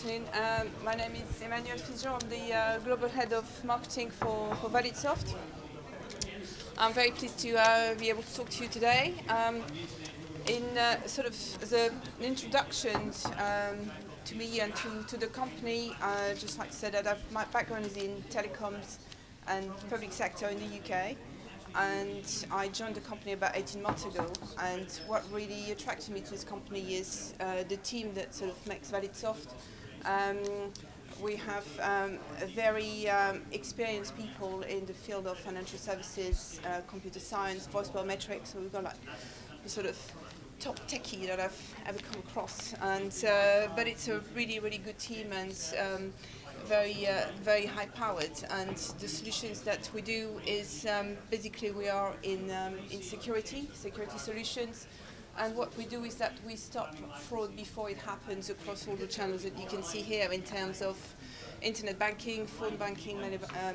afternoon. My name is Emmanuel Figeon. I'm the Global Head of Marketing for ValidSoft. I'm very pleased to be able to talk to you today. In sort of an introduction to me and to the company, I'd just like to say that my background is in telecoms and public sector in the UK. And I joined the company about 18 months ago, and what really attracted me to this company is the team that sort of makes ValidSoft. We have very experienced people in the field of financial services, computer science, voice biometrics, so we've got like the sort of top techie that I've ever come across, and but it's a really, really good team, and very high powered, and the solutions that we do is basically we are in security solutions, and what we do is that we stop fraud before it happens across all the channels that you can see here in terms of internet banking, phone banking,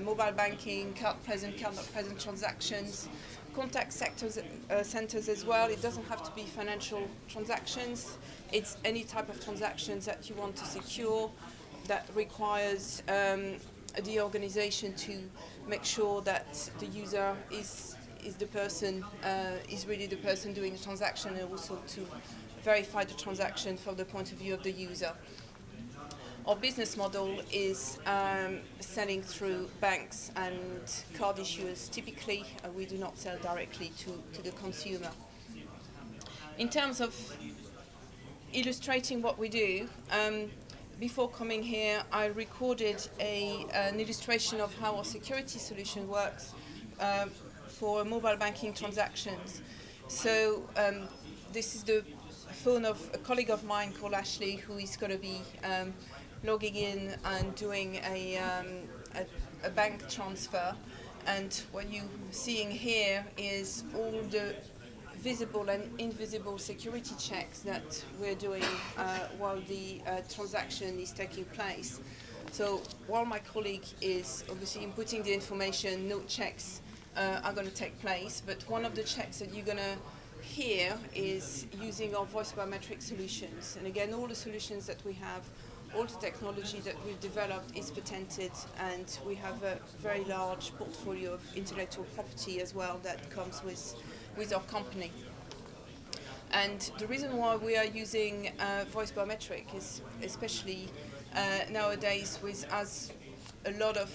mobile banking, card not present transactions, contact centers as well. It doesn't have to be financial transactions, it's any type of transactions that you want to secure that requires the organization to make sure that the user is the person, is really the person doing the transaction, and also to verify the transaction from the point of view of the user. Our business model is selling through banks and card issuers. Typically, we do not sell directly to the consumer. In terms of illustrating what we do, before coming here, I recorded an illustration of how our security solution works for mobile banking transactions. So this is the phone of a colleague of mine called Ashley, who is going to be logging in and doing a bank transfer. And what you're seeing here is all the visible and invisible security checks that we're doing while the transaction is taking place. So while my colleague is obviously inputting the information, no checks are going to take place, but one of the checks that you're going to hear is using our voice biometric solutions. And again, all the solutions that we have, all the technology that we've developed is patented, and we have a very large portfolio of intellectual property as well that comes with our company. And the reason why we are using voice biometric is especially nowadays, with as a lot of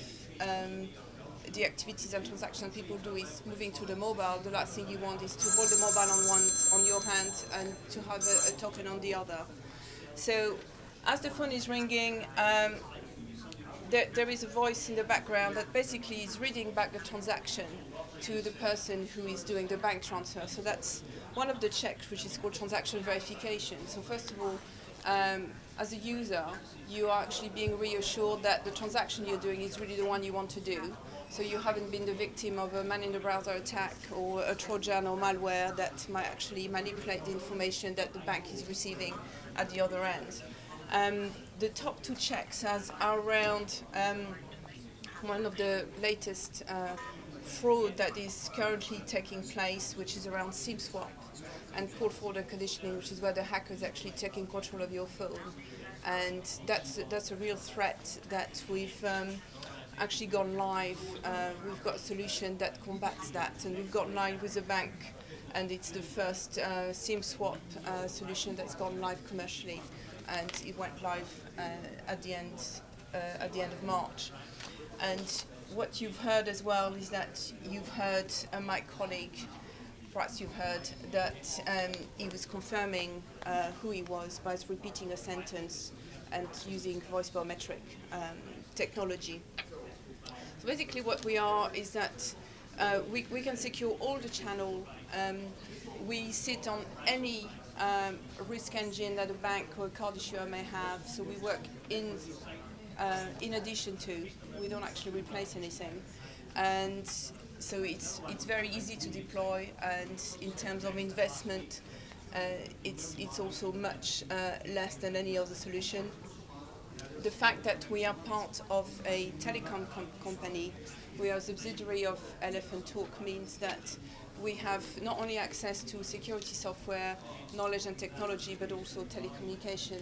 the activities and transactions people do is moving to the mobile. The last thing you want is to hold the mobile on your hand and to have a token on the other. So as the phone is ringing, there is a voice in the background that basically is reading back the transaction to the person who is doing the bank transfer. So that's one of the checks, which is called transaction verification. So first of all, as a user, you are actually being reassured that the transaction you're doing is really the one you want to do. So you haven't been the victim of a man-in-the-browser attack or a Trojan or malware that might actually manipulate the information that the bank is receiving at the other end. The top two checks are around one of the latest fraud that is currently taking place, which is around SIM swap and call forward and conditioning, which is where the hacker is actually taking control of your phone. And that's a real threat that we've actually gone live. We've got a solution that combats that, and we've gone live with a bank, and it's the first SIM swap solution that's gone live commercially, and it went live at the end of March. And what you've heard as well is that you've heard my colleague, perhaps you've heard that he was confirming who he was by repeating a sentence and using voice biometric technology. So basically what we are is that we can secure all the channel. We sit on any risk engine that a bank or a card issuer may have, so we work in addition to, we don't actually replace anything. And so it's very easy to deploy, and in terms of investment, it's also much less than any other solution. The fact that we are part of a telecom company, we are a subsidiary of Elephant Talk, means that we have not only access to security software, knowledge and technology, but also telecommunication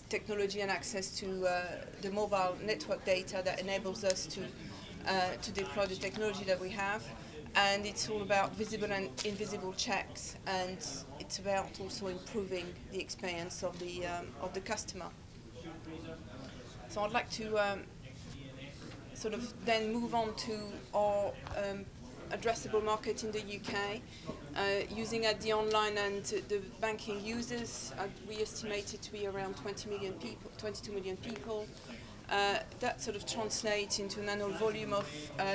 technology and access to the mobile network data that enables us to deploy the technology that we have. And it's all about visible and invisible checks, and it's about also improving the experience of the customer. So I'd like to sort of then move on to our addressable market in the UK. Using the online and the banking users, we estimate it to be around 22 million people. That sort of translates into an annual volume of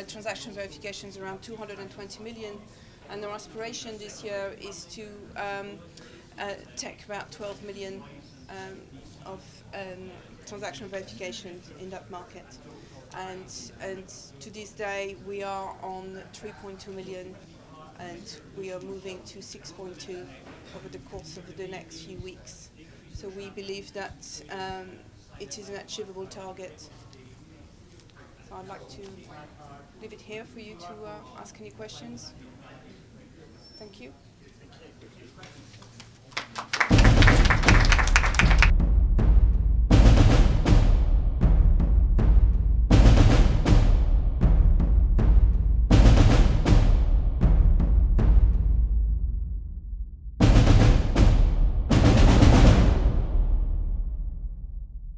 transaction verifications around 220 million. And our aspiration this year is to take about 12 million of transaction verifications in that market. And to this day, we are on 3.2 million, and we are moving to 6.2 over the course of the next few weeks. So we believe that it is an achievable target. So I'd like to leave it here for you to ask any questions. Thank you.